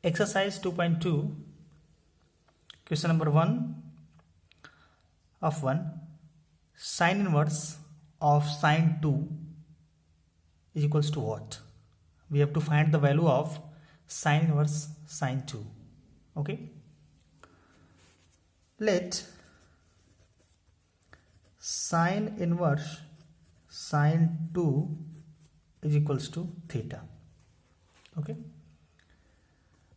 Exercise 2.2, question number 1 of 1. Sine inverse of sine 2 is equals to what? We have to find the value of sine inverse sine 2. Okay. Let sine inverse sine 2 is equals to theta. Okay.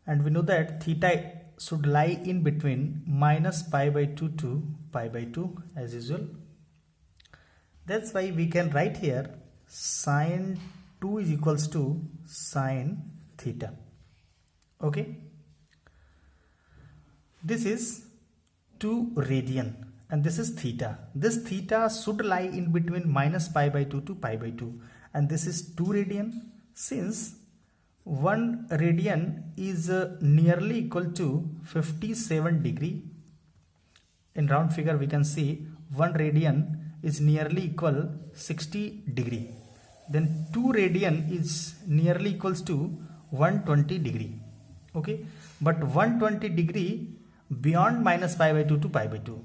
And we know that theta should lie in between minus pi by 2 to pi by 2 as usual. That's why we can write here sine 2 is equals to sine theta. Okay. This is 2 radian and this is theta. This theta should lie in between minus pi by 2 to pi by 2, and this is 2 radian. Since 1 radian is nearly equal to 57 degree. In round figure we can see 1 radian is nearly equal 60 degree. Then 2 radian is nearly equals to 120 degree. Okay, but 120 degree beyond minus pi by 2 to pi by 2.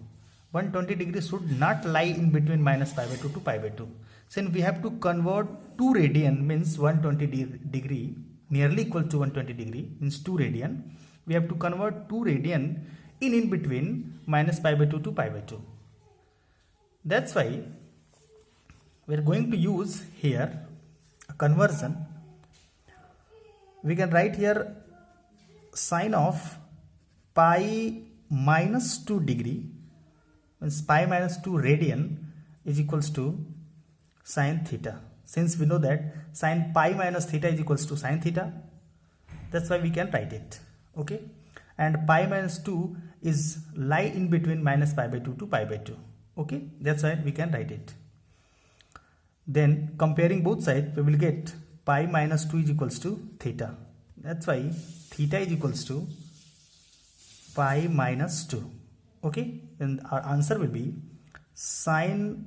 120 degree should not lie in between minus pi by 2 to pi by 2. Since we have to convert 2 radian means 120 degree nearly equal to 120 degree means 2 radian. We have to convert 2 radian in between minus pi by 2 to pi by 2. That's why we are going to use here a conversion. We can write here sine of pi minus 2 degree means pi minus 2 radian is equals to sine theta. Since we know that sine pi minus theta is equals to sine theta, that's why we can write it. Okay, and pi minus 2 is lie in between minus pi by 2 to pi by 2. Okay, that's why we can write it. Then comparing both sides, we will get pi minus 2 is equals to theta. That's why theta is equals to pi minus 2. Okay, then our answer will be sine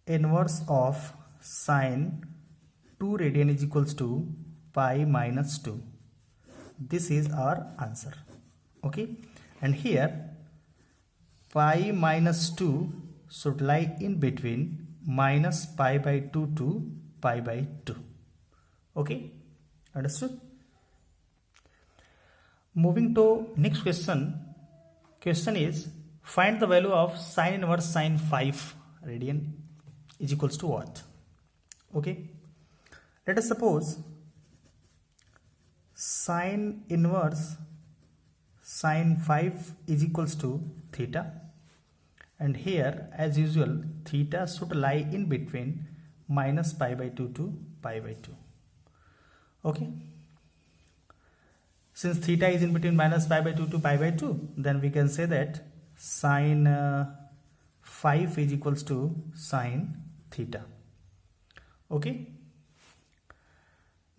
inverse of sine 2 radian is equals to pi minus 2. This is our answer. Okay, and here pi minus 2 should lie in between minus pi by 2 to pi by 2. Okay, understood? Moving to next question. Question is, find the value of sine inverse sine 5 radian is equals to what? Okay, let us suppose sine inverse sine 5 is equals to theta, and here as usual theta should lie in between minus pi by 2 to pi by 2. Okay, since theta is in between minus pi by 2 to pi by 2, then we can say that sine 5 is equals to sine theta. Okay,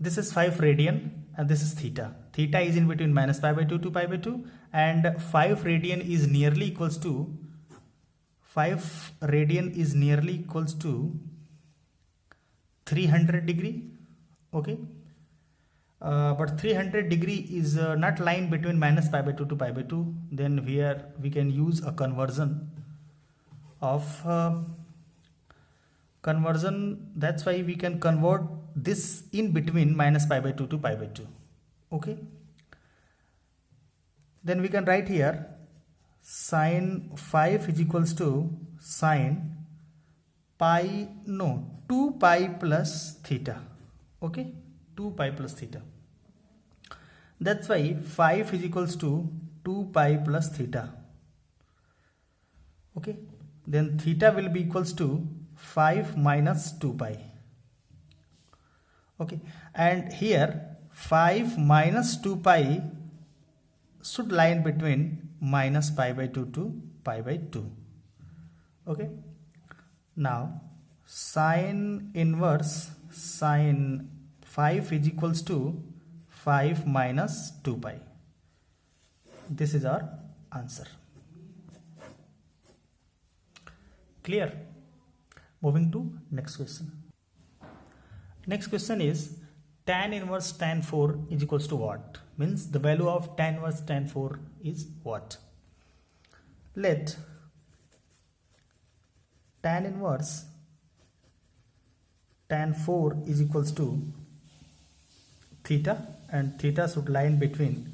this is 5 radian and this is theta. Theta is in between minus pi by 2 to pi by 2, and 5 radian is nearly equals to 300 degree. Okay, but 300 degree is not lying between minus pi by 2 to pi by 2. Then here we can use a conversion of that's why we can convert this in between minus pi by 2 to pi by 2. Okay, then we can write here sine 5 is equals to sine 2 pi plus theta. Okay, 2 pi plus theta. That's why 5 is equals to 2 pi plus theta. Okay, then theta will be equals to 5 minus 2 pi. Okay, and here 5 minus 2 pi should lie in between minus pi by 2 to pi by 2. Okay, now sine inverse sine 5 is equals to 5 minus 2 pi. This is our answer. Clear? Moving to next question. Next question is tan inverse tan 4 is equals to what? Means the value of tan inverse tan 4 is what? Let tan inverse tan 4 is equals to theta, and theta should lie in between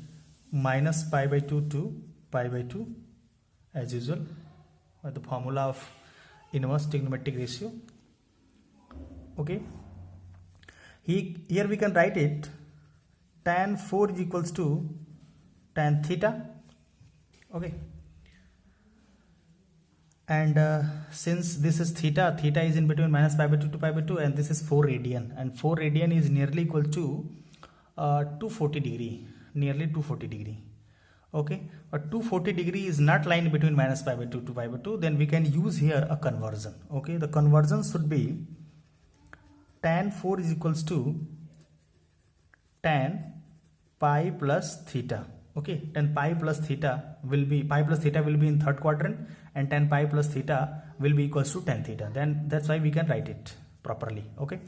minus pi by 2 to pi by 2 as usual, by the formula of inverse trigonometric ratio. Okay, here we can write it tan 4 is equals to tan theta. Okay, and since this is theta is in between minus pi by 2 to pi by 2, and this is 4 radian, and 4 radian is nearly equal to 240 degree, nearly 240 degree. Okay, but 240 degree is not lying between minus pi by 2 to pi by 2, then we can use here a conversion. Okay, the conversion should be tan 4 is equals to tan pi plus theta. Okay, tan pi plus theta will be in third quadrant, and tan pi plus theta will be equals to tan theta. Then that's why we can write it properly. Okay,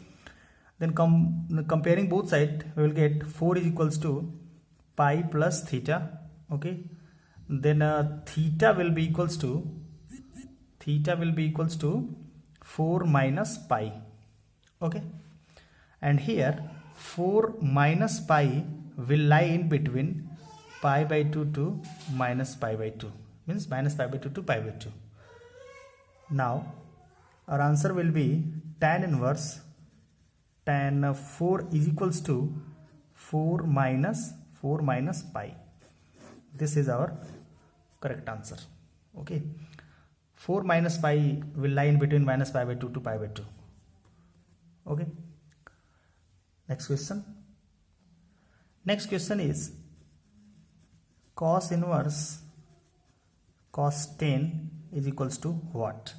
then comparing both sides, we will get 4 is equals to pi plus theta. Okay, then theta will be equals to 4 minus pi. Okay, and here 4 minus pi will lie in between pi by 2 to minus pi by 2, means minus pi by 2 to pi by 2. Now our answer will be tan inverse tan 4 is equals to 4 minus pi. This is our correct answer. Okay, 4 minus pi will lie in between minus pi by 2 to pi by 2. Okay, next question is cos inverse cos 10 is equals to what?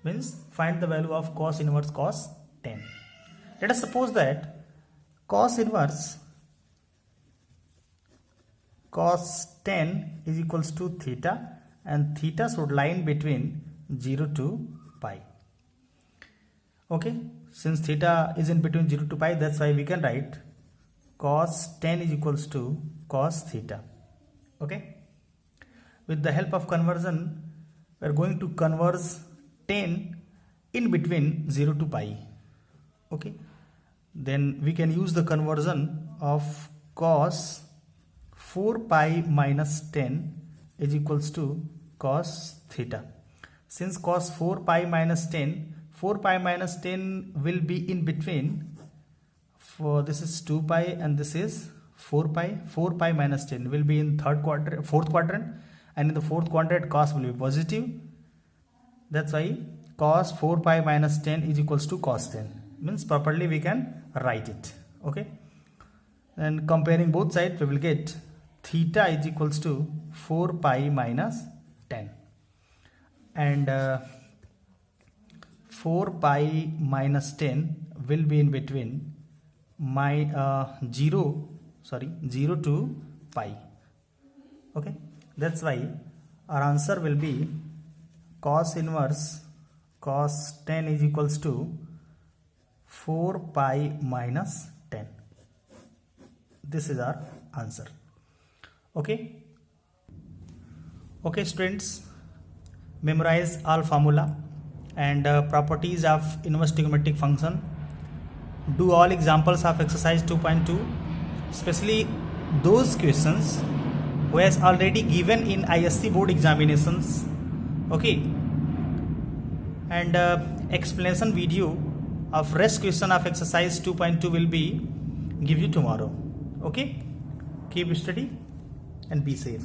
Means find the value of cos inverse cos 10. Let us suppose that cos inverse cos 10 is equals to theta, and theta should lie in between 0 to pi. Okay, since theta is in between 0 to pi, that's why we can write cos 10 is equals to cos theta. Okay, with the help of conversion, we are going to convert 10 in between 0 to pi. Okay, then we can use the conversion of cos 4 pi minus 10 is equals to cos theta. Since cos 4 pi minus 10 will be in between, for this is 2 pi and this is 4 pi. 4 pi minus 10 will be in fourth quadrant, and in the fourth quadrant cos will be positive. That's why cos 4 pi minus 10 is equals to cos 10, means properly we can write it. Okay, and comparing both sides, we will get theta is equals to 4 pi minus 10, and 4 pi minus 10 will be in between 0 to pi. Okay, that's why our answer will be cos inverse cos 10 is equals to 4 pi minus 10. This is our answer. Okay, students, memorize all formula and properties of inverse trigonometric function. Do all examples of exercise 2.2, especially those questions who has already given in ISC board examinations. Okay, and explanation video of rest question of exercise 2.2 will be give you tomorrow. Okay, keep study and be safe.